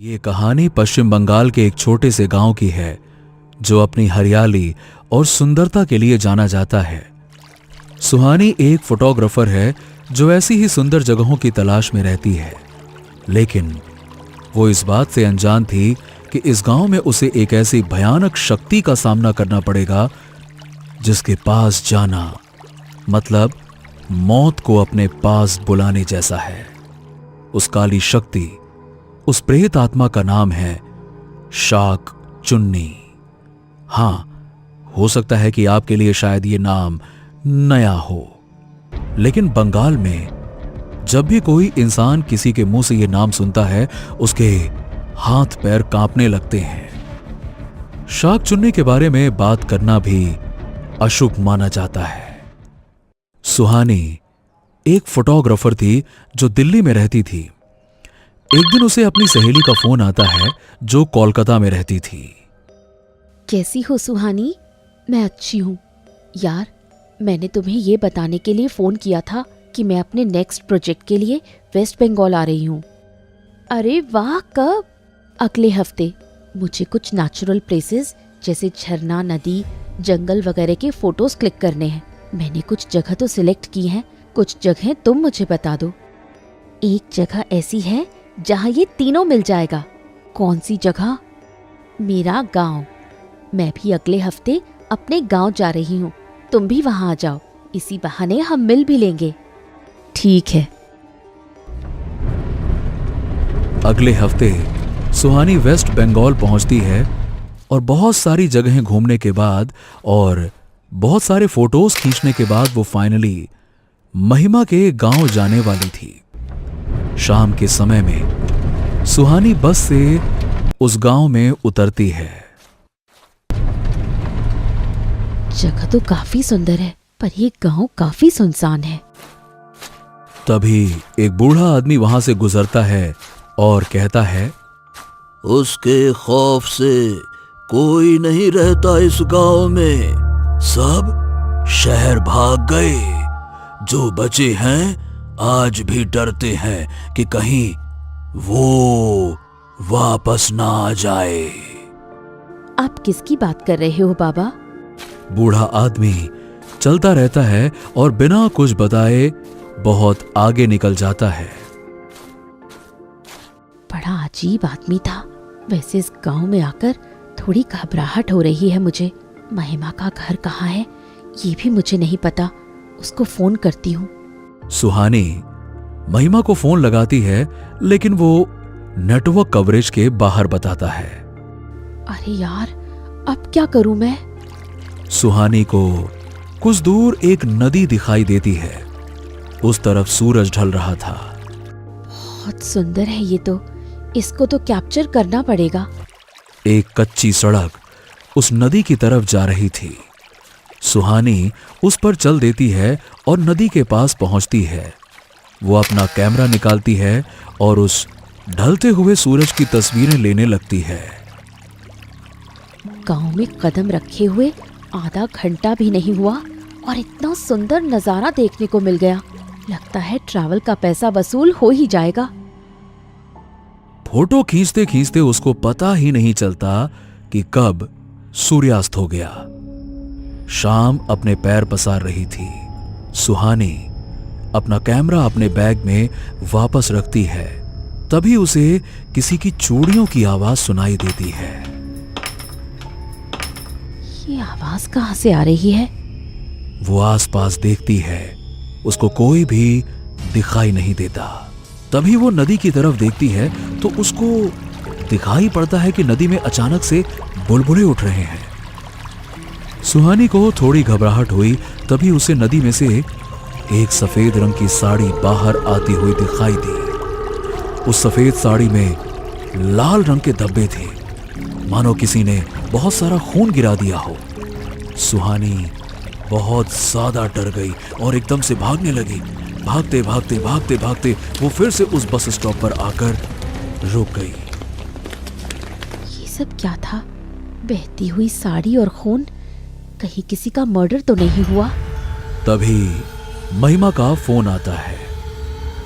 ये कहानी पश्चिम बंगाल के एक छोटे से गांव की है जो अपनी हरियाली और सुंदरता के लिए जाना जाता है। सुहानी एक फोटोग्राफर है जो ऐसी ही सुंदर जगहों की तलाश में रहती है, लेकिन वो इस बात से अनजान थी कि इस गांव में उसे एक ऐसी भयानक शक्ति का सामना करना पड़ेगा जिसके पास जाना मतलब मौत को अपने पास बुलाने जैसा है। उस काली शक्ति, उस प्रेत आत्मा का नाम है शाक चुन्नी। हां, हो सकता है कि आपके लिए शायद ये नाम नया हो, लेकिन बंगाल में जब भी कोई इंसान किसी के मुंह से ये नाम सुनता है, उसके हाथ पैर कांपने लगते हैं। शाक चुन्नी के बारे में बात करना भी अशुभ माना जाता है। सुहानी एक फोटोग्राफर थी जो दिल्ली में रहती थी। एक दिन उसे अपनी सहेली का फोन आता है जो कोलकाता में रहती थी। कैसी हो सुहानी? मैं अच्छी हूँ। यार, मैंने तुम्हें ये बताने के लिए फ़ोन किया था कि मैं अपने नेक्स्ट प्रोजेक्ट के लिए वेस्ट बंगाल आ रही हूँ। अरे वाह, कब? अगले हफ्ते। मुझे कुछ नेचुरल प्लेसेस जैसे झरना, नदी, जंगल वगैरह के फोटोज क्लिक करने हैं। मैंने कुछ जगह तो सिलेक्ट की हैं, कुछ जगह तुम मुझे बता दो। एक जगह ऐसी है जहाँ ये तीनों मिल जाएगा। कौन सी जगह? मेरा गांव। मैं भी अगले हफ्ते अपने गांव जा रही हूँ, तुम भी वहां आ जाओ। इसी बहाने हम मिल भी लेंगे। ठीक है। अगले हफ्ते सुहानी वेस्ट बंगाल पहुंचती है और बहुत सारी जगहें घूमने के बाद और बहुत सारे फोटोज खींचने के बाद वो फाइनली महिमा के गांव जाने वाली थी। शाम के समय में सुहानी बस से उस गांव में उतरती है। जगह तो काफी सुंदर है, पर ये गांव काफी सुनसान है। तभी एक बूढ़ा आदमी वहां से गुजरता है और कहता है, उसके खौफ से कोई नहीं रहता इस गांव में, सब शहर भाग गए। जो बचे हैं आज भी डरते हैं कि कहीं वो वापस ना आ जाए। आप किसकी बात कर रहे हो बाबा? बूढ़ा आदमी चलता रहता है और बिना कुछ बताए बहुत आगे निकल जाता है। बड़ा अजीब आदमी था। वैसे इस गांव में आकर थोड़ी घबराहट हो रही है मुझे। महिमा का घर कहाँ है ये भी मुझे नहीं पता। उसको फोन करती हूँ। सुहानी महिमा को फोन लगाती है, लेकिन वो नेटवर्क कवरेज के बाहर बताता है। अरे यार, अब क्या करूं मैं? सुहानी को कुछ दूर एक नदी दिखाई देती है। उस तरफ सूरज ढल रहा था। बहुत सुंदर है ये तो। इसको तो कैप्चर करना पड़ेगा। एक कच्ची सड़क उस नदी की तरफ जा रही थी। सुहानी उस पर चल देती है और नदी के पास पहुंचती है। वो अपना कैमरा निकालती है और उस ढलते हुए सूरज की तस्वीरें लेने लगती है। गांव में कदम रखे हुए आधा घंटा भी नहीं हुआ और इतना सुंदर नजारा देखने को मिल गया। लगता है ट्रैवल का पैसा वसूल हो ही जाएगा। फोटो खींचते खींचते उसको पता ही नहीं चलता कि कब सूर्यास्त हो गया। शाम अपने पैर पसार रही थी। सुहानी अपना कैमरा अपने बैग में वापस रखती है। तभी उसे किसी की चूड़ियों की आवाज सुनाई देती है। ये आवाज कहाँ से आ रही है? वो आसपास देखती है, उसको कोई भी दिखाई नहीं देता। तभी वो नदी की तरफ देखती है तो उसको दिखाई पड़ता है कि नदी में अचानक से बुलबुले उठ रहे हैं। सुहानी को थोड़ी घबराहट हुई। तभी उसे नदी में से एक सफेद रंग की साड़ी बाहर आती हुई दिखाई दी। उस सफेद साड़ी में लाल रंग के धब्बे थे, मानो किसी ने बहुत सारा खून गिरा दिया हो। सुहानी बहुत ज्यादा डर गई और एकदम से भागने लगी। भागते भागते भागते भागते वो फिर से उस बस स्टॉप पर आकर रुक गई। ये सब क्या था? बहती हुई साड़ी और खून। कहीं किसी का मर्डर तो नहीं हुआ? तभी महिमा का फोन आता है।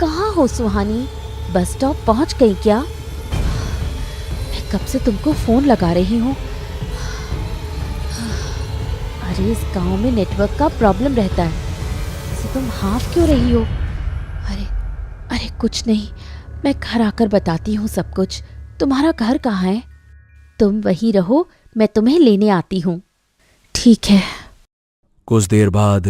कहाँ हो सुहानी? बस स्टॉप पहुंच गई क्या? मैं कब से तुमको फोन लगा रही हूँ। अरे इस गांव में नेटवर्क का प्रॉब्लम रहता है। इसे तुम हाफ क्यों रही हो? अरे अरे कुछ नहीं, मैं घर आकर बताती हूँ सब कुछ। तुम्हारा घर कहाँ है? तुम वहीं रहो, मैं तुम्हें लेने आती हूँ। ठीक है। कुछ देर बाद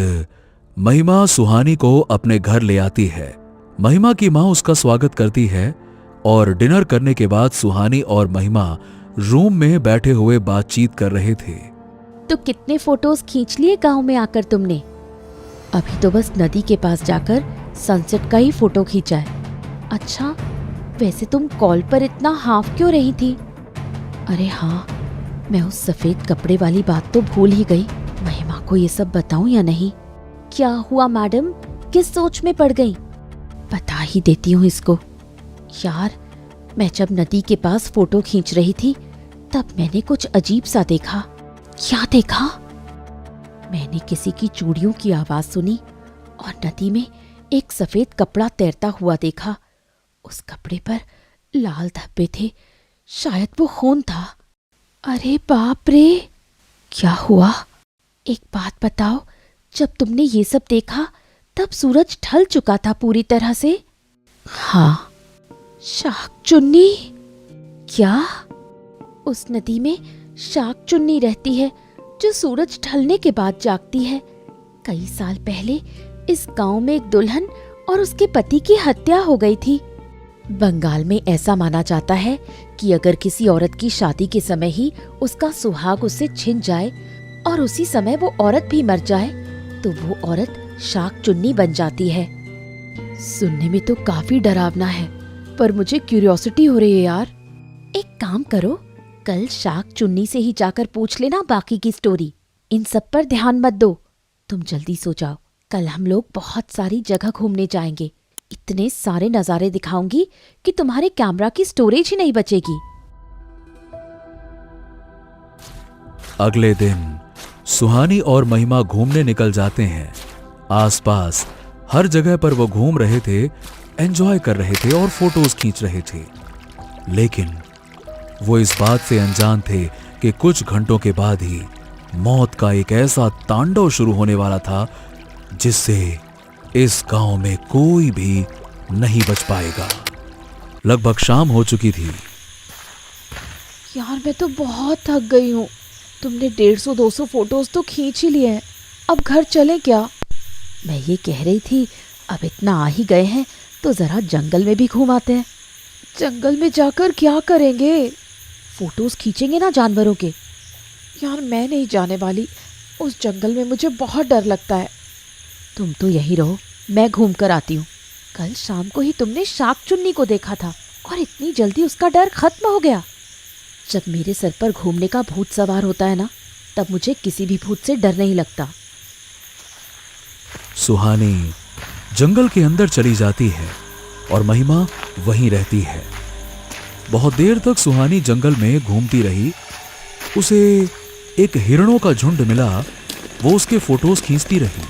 महिमा सुहानी को अपने घर ले आती है। महिमा की माँ उसका स्वागत करती है और डिनर करने के बाद सुहानी और महिमा रूम में बैठे हुए बातचीत कर रहे थे। तो कितने फोटोज खींच लिए गांव में आकर तुमने? अभी तो बस नदी के पास जाकर सनसेट का ही फोटो खींचा है। अच्छा, वैसे तुम कॉल पर इतना हाफ क्यों रही थी? अरे हाँ, मैं उस सफेद कपड़े वाली बात तो भूल ही गई। महिमा को ये सब बताऊं या नहीं? क्या हुआ मैडम, किस सोच में पड़ गई? बता ही देती हूँ इसको। यार, मैं जब नदी के पास फोटो खींच रही थी तब मैंने कुछ अजीब सा देखा। क्या देखा? मैंने किसी की चूड़ियों की आवाज सुनी और नदी में एक सफेद कपड़ा तैरता हुआ देखा। उस कपड़े पर लाल धब्बे थे, शायद वो खून था। अरे बाप रे, क्या हुआ? एक बात बताओ, जब तुमने ये सब देखा तब सूरज ढल चुका था पूरी तरह से? हाँ। शाक चुन्नी? क्या? उस नदी में शाक चुन्नी रहती है जो सूरज ढलने के बाद जागती है। कई साल पहले इस गांव में एक दुल्हन और उसके पति की हत्या हो गई थी। बंगाल में ऐसा माना जाता है कि अगर किसी औरत की शादी के समय ही उसका सुहाग उससे छिन जाए और उसी समय वो औरत भी मर जाए तो वो औरत शाक चुन्नी बन जाती है। सुनने में तो काफी डरावना है, पर मुझे क्यूरियोसिटी हो रही है यार। एक काम करो, कल शाक चुन्नी से ही जाकर पूछ लेना बाकी की स्टोरी। इन सब पर ध्यान मत दो, तुम जल्दी सो जाओ। कल हम लोग बहुत सारी जगह घूमने जाएंगे। इतने सारे नजारे दिखाऊंगी कि तुम्हारे कैमरा की स्टोरेज ही नहीं बचेगी। अगले दिन सुहानी और महिमा घूमने निकल जाते हैं। आसपास हर जगह पर वो घूम रहे थे, एंजॉय कर रहे थे और फोटोज खींच रहे थे। लेकिन वो इस बात से अनजान थे कि कुछ घंटों के बाद ही मौत का एक ऐसा तांडव शुरू होने वाला था जिससे इस गांव में कोई भी नहीं बच पाएगा। लगभग शाम हो चुकी थी। यार, मैं तो बहुत थक गई हूँ। तुमने 150-200 फोटोज तो खींच ही लिए हैं, अब घर चलें क्या? मैं ये कह रही थी, अब इतना आ ही गए हैं तो जरा जंगल में भी घूम आते हैं। जंगल में जाकर क्या करेंगे? फोटोज खींचेंगे ना जानवरों के। यार, मैं नहीं जाने वाली उस जंगल में, मुझे बहुत डर लगता है। तुम तो यहीं रहो, मैं घूम कर आती हूँ। कल शाम को ही तुमने शाक चुन्नी को देखा था और इतनी जल्दी उसका डर खत्म हो गया। जब मेरे सर पर घूमने का भूत सवार होता है ना, तब मुझे किसी भी भूत से डर नहीं लगता। सुहानी जंगल के अंदर चली जाती है और महिमा वहीं रहती है। बहुत देर तक सुहानी जंगल में घूमती रही। उसे एक हिरणों का झुंड मिला, वो उसके फोटोज खींचती रही।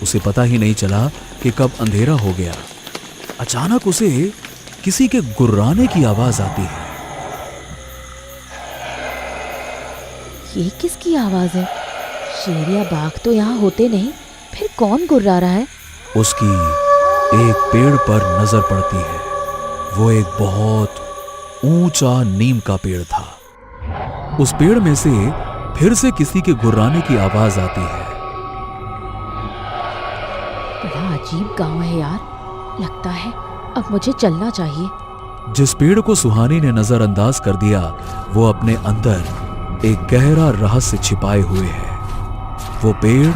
उसे पता ही नहीं चला कि कब अंधेरा हो गया। अचानक उसे किसी के गुर्राने की आवाज आती है। ये किसकी आवाज है? शेर या बाघ तो यहाँ होते नहीं, फिर कौन गुर्रा रहा है? उसकी एक पेड़ पर नजर पड़ती है। वो एक बहुत ऊंचा नीम का पेड़ था। उस पेड़ में से फिर से किसी के गुर्राने की आवाज आती है। बड़ा अजीब गांव है यार, लगता है अब मुझे चलना चाहिए। जिस पेड़ को सुहानी ने नजरअंदाज कर दिया, वो अपने अंदर एक गहरा रहस्य छिपाए हुए है। वो पेड़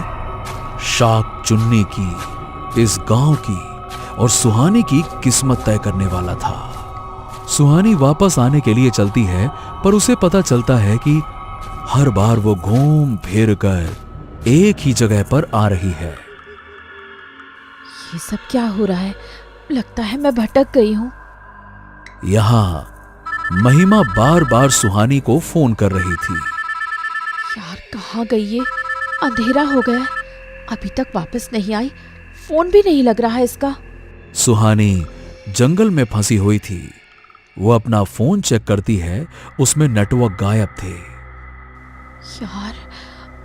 शाक चुन्नी की, इस गांव की और सुहानी की किस्मत तय करने वाला था। सुहानी वापस आने के लिए चलती है, पर उसे पता चलता है कि हर बार वो घूम फिर कर एक ही जगह पर आ रही है। ये सब क्या हो रहा है? लगता है मैं भटक गई हूँ। यहां महिमा बार बार सुहानी को फोन कर रही थी। यार, कहाँ गई ये? अंधेरा हो गया, अभी तक वापस नहीं आई। फोन भी नहीं लग रहा है इसका। सुहानी जंगल में फंसी हुई थी। वो अपना फोन चेक करती है, उसमें नेटवर्क गायब थे। यार,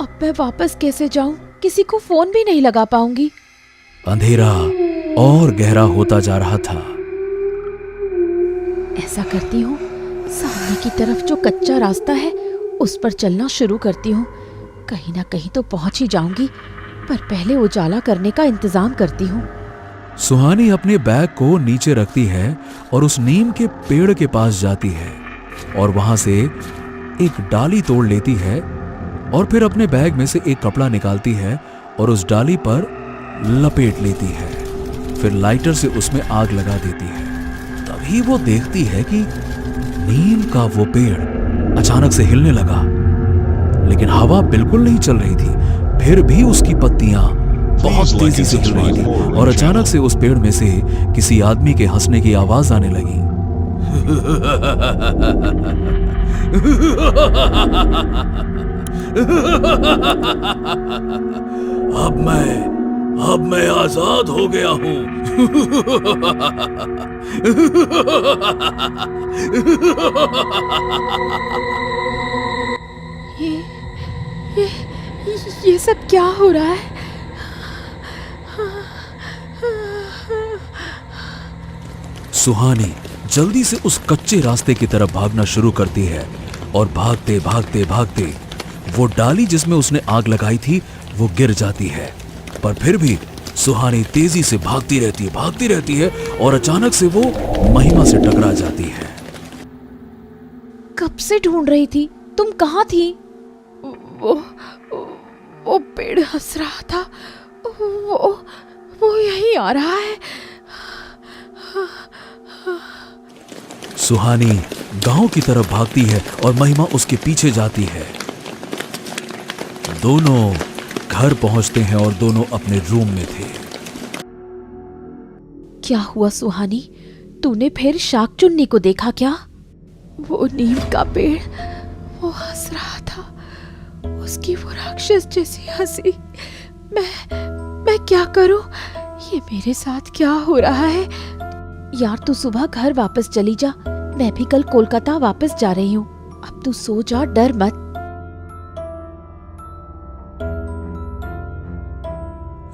अब मैं वापस कैसे जाऊं? किसी को फोन भी नहीं लगा पाऊंगी। अंधेरा और गहरा होता जा रहा था। ऐसा करती हूँ, सामने की तरफ जो कच्चा रास्ता है उस पर चलना शुरू करती हूँ। कहीं ना कहीं तो पहुंच ही जाऊंगी, पर पहले उजाला करने का इंतजाम करती हूँ। सुहानी अपने बैग को नीचे रखती है और उस नीम के पेड़ के पास जाती है और वहां से एक डाली तोड़ लेती है और फिर अपने बैग में से एक कपड़ा निकालती है और उस डाली पर लपेट लेती है। फिर लाइटर से उसमें आग लगा देती है। तभी वो देखती है कि नीम का वो पेड़ अचानक से हिलने लगा, लेकिन हवा बिल्कुल नहीं चल रही थी। फिर भी उसकी पत्तियां बहुत तेजी से हिल रही थी और अचानक से उस पेड़ में से किसी आदमी के हंसने की आवाज आने लगी। अब मैं आजाद हो गया हूं। ये सब क्या हो रहा है? सुहानी जल्दी से उस कच्चे रास्ते की तरफ भागना शुरू करती है और भागते भागते भागते वो डाली जिसमें उसने आग लगाई थी वो गिर जाती है। पर फिर भी सुहानी तेजी से भागती रहती है और अचानक से वो महिमा से टकरा जाती है। कब से ढूंढ रही थी, तुम कहाँ थी? वो पेड़ हंस रहा था, वो यहीं आ रहा है। सुहानी गांव की तरफ भागती है और महिमा उसके पीछे जाती है। दोनों घर पहुंचते हैं और दोनों अपने रूम में थे। क्या हुआ सुहानी, तूने फिर शाक चुन्नी को देखा क्या? वो नीम का पेड़, वो हंस रहा था, उसकी वो राक्षस जैसी हंसी। मैं क्या करूं? ये मेरे साथ क्या हो रहा है? यार, तू सुबह घर वापस चली जा, मैं भी कल कोलकाता वापस जा रही हूँ। अब तू सो जा, डर मत।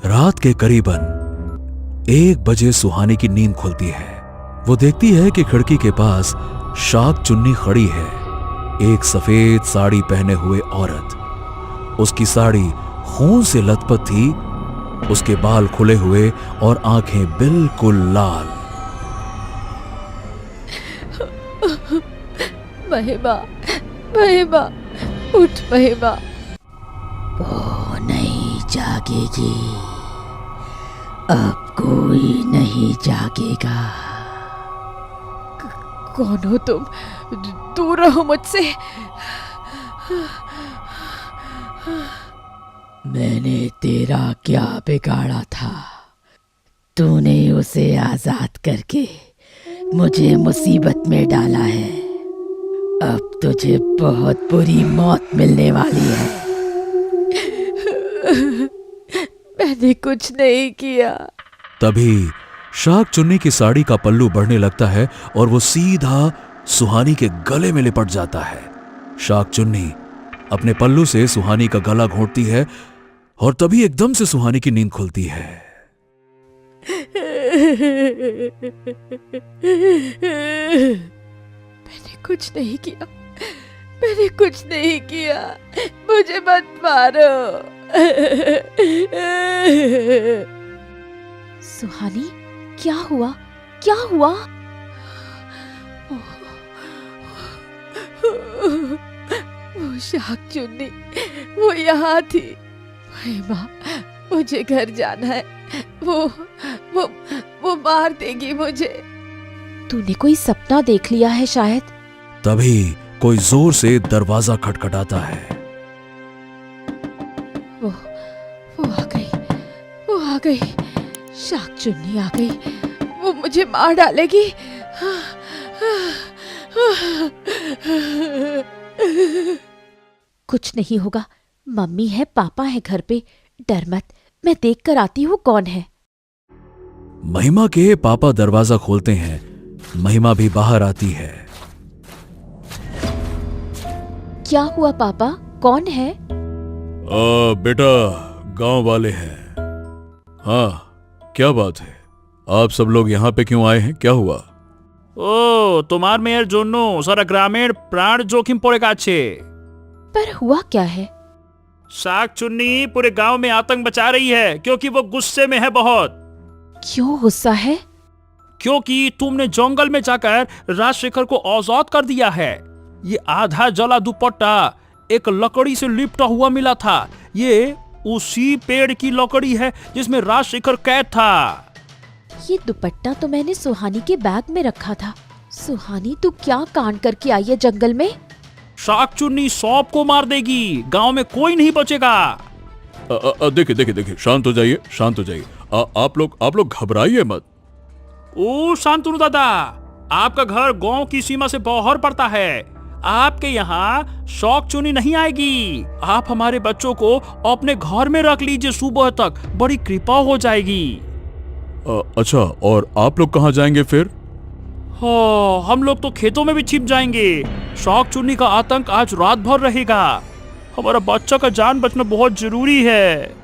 रात के करीबन 1 बजे सुहानी की नींद खुलती है। वो देखती है कि खिड़की के पास शाक चुन्नी खड़ी है, एक सफेद साड़ी पहने हुए औरत। उसकी साड़ी खून से लथपथ थी, उसके बाल खुले हुए और आंखें बिल्कुल लाल। महिमा, उठ महिमा। वो नहीं जागेगी, अब कोई नहीं जागेगा। कौन हो तुम? दूर रहो मुझसे। मैंने तेरा क्या बिगाड़ा था? तूने उसे आजाद करके मुझे मुसीबत में डाला है। अब तुझे बहुत बुरी मौत मिलने वाली है। मैंने कुछ नहीं किया। तभी शाक चुन्नी की साड़ी का पल्लू बढ़ने लगता है और वो सीधा सुहानी के गले में लिपट जाता है। शाक चुन्नी अपने पल्लू से सुहानी का गला घोंटती है और तभी एकदम से सुहानी की नींद खुलती है। मैंने कुछ नहीं किया, मैंने कुछ नहीं किया, मुझे मत मारो। सुहानी, क्या हुआ? क्या हुआ? वो शाक चुन्नी, वो यहाँ थी। महिमा, मुझे घर जाना है। वो मार देगी मुझे। तूने कोई सपना देख लिया है शायद। तभी कोई जोर से दरवाजा खटखटाता है। वो आ गई, शाक चुन्नी आ गई। वो मुझे मार डालेगी। कुछ नहीं होगा, मम्मी है, पापा है घर पे, डर मत। मैं देख कर आती हूँ कौन है। महिमा के पापा दरवाजा खोलते हैं। महिमा भी बाहर आती है। क्या हुआ पापा, कौन है? बेटा, गांव वाले हैं। हाँ, क्या बात है? आप सब लोग यहाँ पे क्यों आए हैं? क्या हुआ? ও তোমার মেয়ের জন্য সারা গ্রামের প্রাণ जोखिम পড়ে গেছে। पर हुआ क्या है? शाक चुन्नी पूरे गांव में आतंक मचा रही है क्योंकि वो गुस्से में है बहुत। क्यों गुस्सा है? क्योंकि तुमने जंगल में जाकर राजशेखर को आजाद कर दिया है। ये आधा जला दुपट्टा एक लकड़ी से लिपटा हुआ मिला था। ये उसी पेड़ की लकड़ी है जिसमें राजशेखर कैद था। ये दुपट्टा तो मैंने सुहानी के बैग में रखा था। सुहानी, तू क्या कांड करके आई है जंगल में? शाक चुन्नी सबको मार देगी, गांव में कोई नहीं बचेगा। देखिए, शांत हो जाइए, शांत हो जाइए। आप लोग घबराइए मत। ओ शांतनु दादा, आपका घर गांव की सीमा से बाहर पड़ता है। आपके यहाँ शौक चुनी नहीं आएगी। आप हमारे बच्चों को अपने घर में रख लीजिए, सुबह तक बड़ी कृपा हो जाएगी। अच्छा, और आप लोग कहाँ जाएंगे फिर? हाँ, हम लोग तो खेतों में भी छिप जाएंगे। शौक चुन्नी का आतंक आज रात भर रहेगा। हमारा बच्चा का जान बचना बहुत जरूरी है,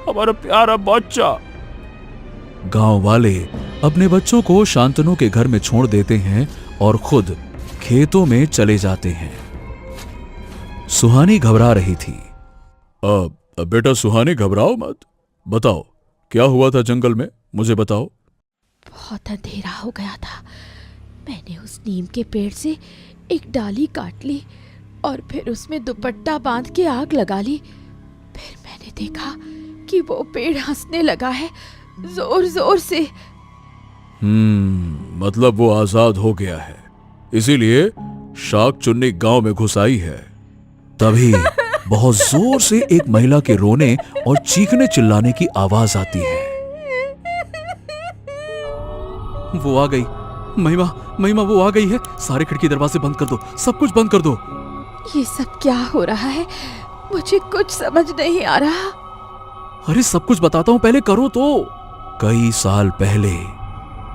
हमारा प्यारा बच्चा। गांव वाले अपने बच्चों को शांतनु के घर में छोड़ देते हैं और खुद खेतों में चले जाते हैं। सुहानी घबरा रही थी। बेटा सुहानी, घबराओ मत। बताओ, क्या हुआ था जंगल में? मुझे बताओ। बहुत अंधेरा हो गया था। मैंने उस नीम के पेड़ से एक डाली काट ली और फिर उसमें दुपट्टा बांध के आग लगा ली। फिर मैंने देखा कि वो पेड़ हंसने लगा है, जोर जोर से। मतलब वो आजाद हो गया है, इसीलिए शाक चुन्नी गांव में घुस आई है। तभी बहुत जोर से एक महिला के रोने और चीखने चिल्लाने की आवाज आती है। वो आ गई, महिमा वो आ गई है। सारे खिड़की दरवाजे बंद कर दो, सब कुछ बंद कर दो। ये सब क्या हो रहा है? मुझे कुछ समझ नहीं आ रहा। अरे सब कुछ बताता हूं, पहले करो तो। कई साल पहले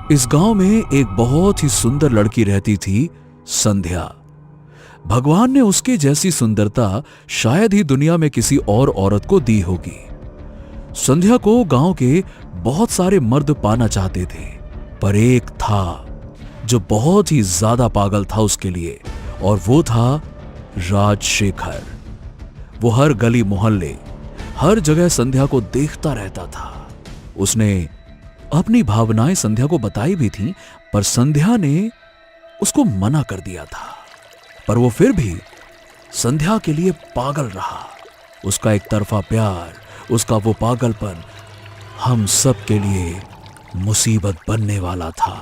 इस गांव में एक बहुत ही सुंदर लड़की रहती थी, संध्या। भगवान ने उसके जैसी सुंदरता शायद ही दुनिया में किसी और औरत को दी होगी। संध्या को गांव के बहुत सारे मर्द पाना चाहते थे, पर एक था जो बहुत ही ज्यादा पागल था उसके लिए, और वो था राजशेखर। वो हर गली मोहल्ले, हर जगह संध्या को देखता रहता था। उसने अपनी भावनाएं संध्या को बताई भी थी, पर संध्या ने उसको मना कर दिया था। पर वो फिर भी संध्या के लिए पागल रहा। उसका एक तरफा प्यार, उसका वो पागलपन हम सब के लिए मुसीबत बनने वाला था।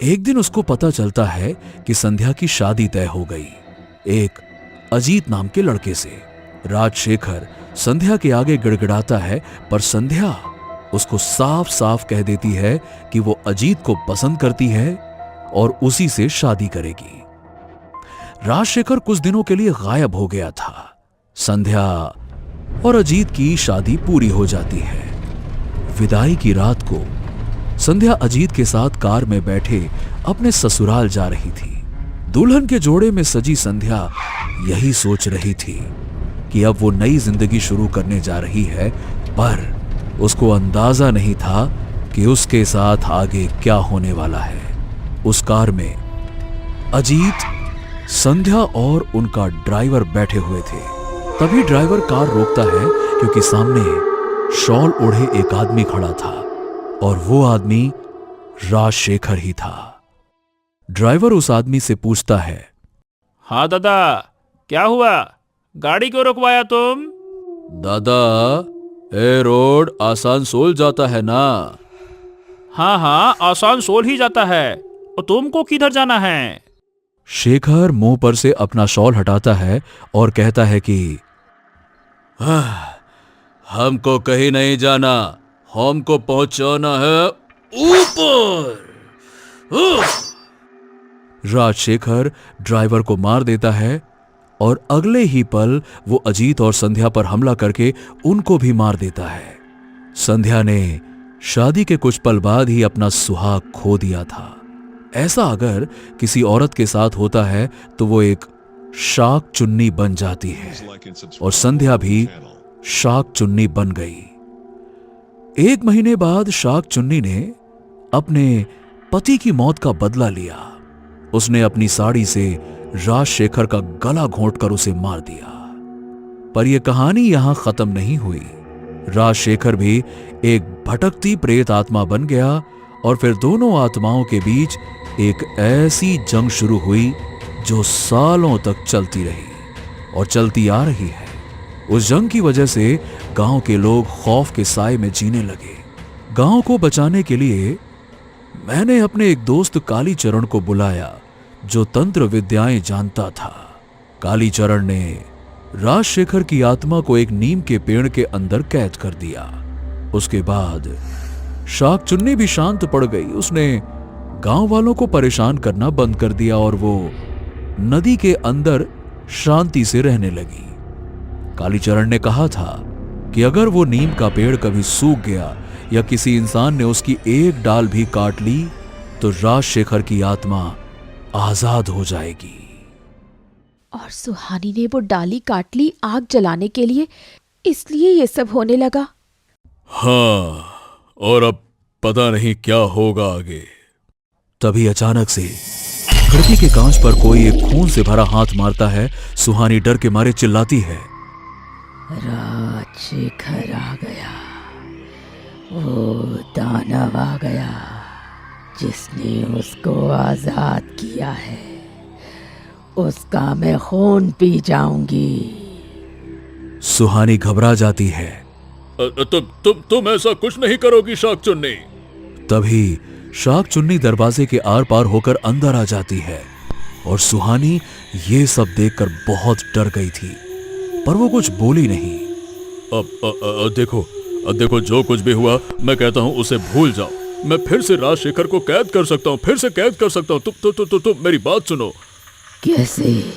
एक दिन उसको पता चलता है कि संध्या की शादी तय हो गई, एक अजीत नाम के लड़के से। राजशेखर संध्या के आगे गिड़गिड़ाता है, पर संध्या उसको साफ साफ कह देती है कि वो अजीत को पसंद करती है और उसी से शादी करेगी। राजशेखर कुछ दिनों के लिए गायब हो गया था। संध्या और अजीत की शादी पूरी हो जाती है। विदाई की रात को संध्या अजीत के साथ कार में बैठे अपने ससुराल जा रही थी। दुल्हन के जोड़े में सजी संध्या यही सोच रही थी कि अब वो नई जिंदगी शुरू करने जा रही है, पर उसको अंदाजा नहीं था कि उसके साथ आगे क्या होने वाला है। उस कार में अजीत, संध्या और उनका ड्राइवर बैठे हुए थे। तभी ड्राइवर कार रोकता है क्योंकि सामने शॉल ओढ़े एक आदमी खड़ा था, और वो आदमी राजशेखर ही था। ड्राइवर उस आदमी से पूछता है, हाँ दादा, क्या हुआ? गाड़ी क्यों रुकवाया तुम? दादा, ए रोड आसनसोल जाता है ना? हाँ, आसनसोल ही जाता है। और तुमको किधर जाना है? शेखर मुंह पर से अपना शॉल हटाता है और कहता है कि हमको कहीं नहीं जाना, हमको पहुंचाना है ऊपर। राजशेखर ड्राइवर को मार देता है और अगले ही पल वो अजीत और संध्या पर हमला करके उनको भी मार देता है। संध्या ने शादी के कुछ पल बाद ही अपना सुहाग खो दिया था। ऐसा अगर किसी औरत के साथ होता है तो वो एक शाक चुन्नी बन जाती है, और संध्या भी शाक चुन्नी बन गई। 1 महीने बाद शाक चुन्नी ने अपने पति की मौत का बदला लिया। उसने अपनी साड़ी से राजशेखर का गला घोंटकर उसे मार दिया। पर यह कहानी यहां खत्म नहीं हुई। राजशेखर भी एक भटकती प्रेत आत्मा बन गया, और फिर दोनों आत्माओं के बीच एक ऐसी जंग शुरू हुई जो सालों तक चलती रही और चलती आ रही है। उस जंग की वजह से गांव के लोग खौफ के साए में जीने लगे। गांव को बचाने के लिए मैंने अपने एक दोस्त कालीचरण को बुलाया, जो तंत्र विद्याएं जानता था। कालीचरण ने राजशेखर की आत्मा को एक नीम के पेड़ के अंदर कैद कर दिया। उसके बाद शाक चुन्नी भी शांत पड़ गई। उसने गांव वालों को परेशान करना बंद कर दिया और वो नदी के अंदर शांति से रहने लगी। कालीचरण ने कहा था कि अगर वो नीम का पेड़ कभी सूख गया या किसी इंसान ने उसकी एक डाल भी काट ली तो राजशेखर की आत्मा आजाद हो जाएगी। और सुहानी ने वो डाली काट ली आग जलाने के लिए, इसलिए ये सब होने लगा। हाँ, और अब पता नहीं क्या होगा आगे। तभी अचानक से खिड़की के कांच पर कोई एक खून से भरा हाथ मारता है। सुहानी डर के मारे चिल्लाती है, राजशेखर आ गया, वो दानव आ गया जिसने उसको आजाद किया है। उसका मैं खून पी जाऊंगी। सुहानी घबरा जाती है। तुम ऐसा कुछ नहीं करोगी शाक चुन्नी। तभी शाक चुन्नी दरवाजे के आर पार होकर अंदर आ जाती है, और सुहानी ये सब देखकर बहुत डर गई थी, पर वो कुछ बोली नहीं। देखो जो कुछ भी हुआ मैं कहता हूँ उसे भूल जाओ। मैं फिर से राजशेखर को कैद कर सकता हूँ, फिर से कैद कर सकता हूँ। तुम मेरी बात सुनो। कैसे?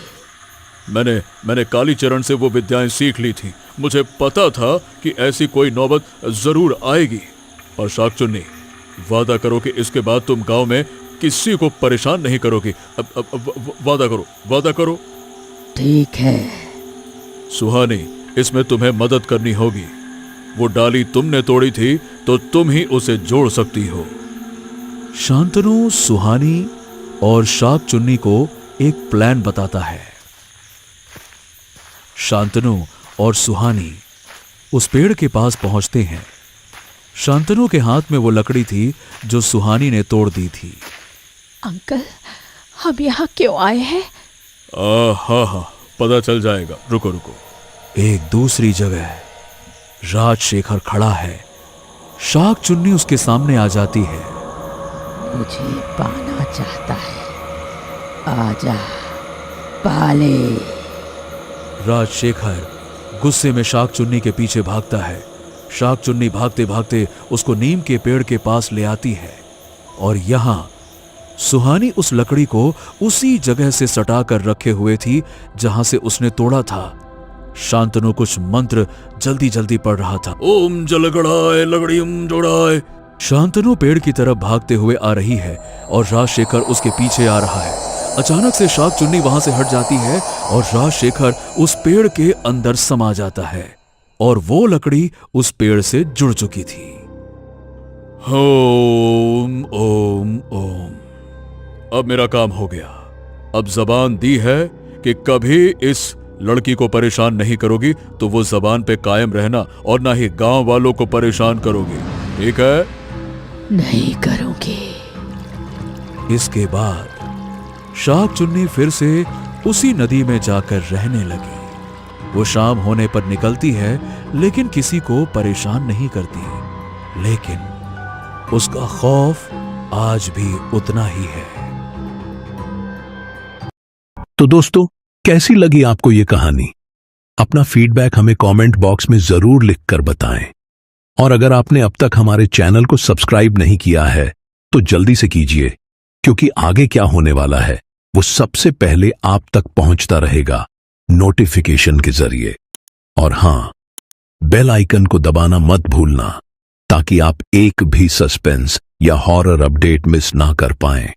मैंने कालीचरण से वो विद्याएं सीख ली थी। मुझे पता था कि ऐसी कोई नौबत जरूर आएगी। और शाक चुन्नी, वादा करो कि इसके बाद तुम गांव में किसी को परेशान नहीं करोगी। वादा करो। ठीक है। सुहानी, इसमें तुम्हें मदद करनी होगी। वो डाली तुमने तोड़ी थी तो तुम ही उसे जोड़ सकती हो। शांतनु सुहानी और शाक चुन्नी को एक प्लान बताता है। शांतनु और सुहानी उस पेड़ के पास पहुंचते हैं। शांतनु के हाथ में वो लकड़ी थी जो सुहानी ने तोड़ दी थी। अंकल, हम यहाँ क्यों आए हैं? हाँ, पता चल जाएगा। रुको। एक दूसरी जगह राजशेखर खड़ा है। शाक चुन्नी उसके सामने आ जाती है। मुझे पाना चाहता है, आजा पाले। राजशेखर गुस्से में शाक चुन्नी के पीछे भागता है। शाक चुन्नी भागते भागते उसको नीम के पेड़ के पास ले आती है, और यहां सुहानी उस लकड़ी को उसी जगह से सटा कर रखे हुए थी जहां से उसने तोड़ा था। शांतनु कुछ मंत्र जल्दी जल्दी पढ़ रहा था। ओम जलगड़ाए लगड़ी जोड़ाए। शांतनु पेड़ की तरफ भागते हुए आ रही है और राजशेखर उसके पीछे आ रहा है। अचानक से शाक चुन्नी वहां से हट जाती है और राजशेखर उस पेड़ के अंदर समा जाता है, और वो लकड़ी उस पेड़ से जुड़ चुकी थी। ओम ओम ओम। अब मेरा काम हो गया। अब जबान दी है कि कभी इस लड़की को परेशान नहीं करोगी, तो वो जबान पे कायम रहना और ना ही गांव वालों को परेशान करोगी। ठीक है? नहीं करूंगी। इसके बाद शाक चुन्नी फिर से उसी नदी में जाकर रहने लगी। वो शाम होने पर निकलती है, लेकिन किसी को परेशान नहीं करती। लेकिन उसका खौफ आज भी उतना ही है। तो दोस्तों, कैसी लगी आपको ये कहानी? अपना फीडबैक हमें कमेंट बॉक्स में जरूर लिखकर बताएं। और अगर आपने अब तक हमारे चैनल को सब्सक्राइब नहीं किया है तो जल्दी से कीजिए, क्योंकि आगे क्या होने वाला है वो सबसे पहले आप तक पहुंचता रहेगा नोटिफिकेशन के जरिए। और हां, बेल आइकन को दबाना मत भूलना, ताकि आप एक भी सस्पेंस या हॉरर अपडेट मिस ना कर पाएं।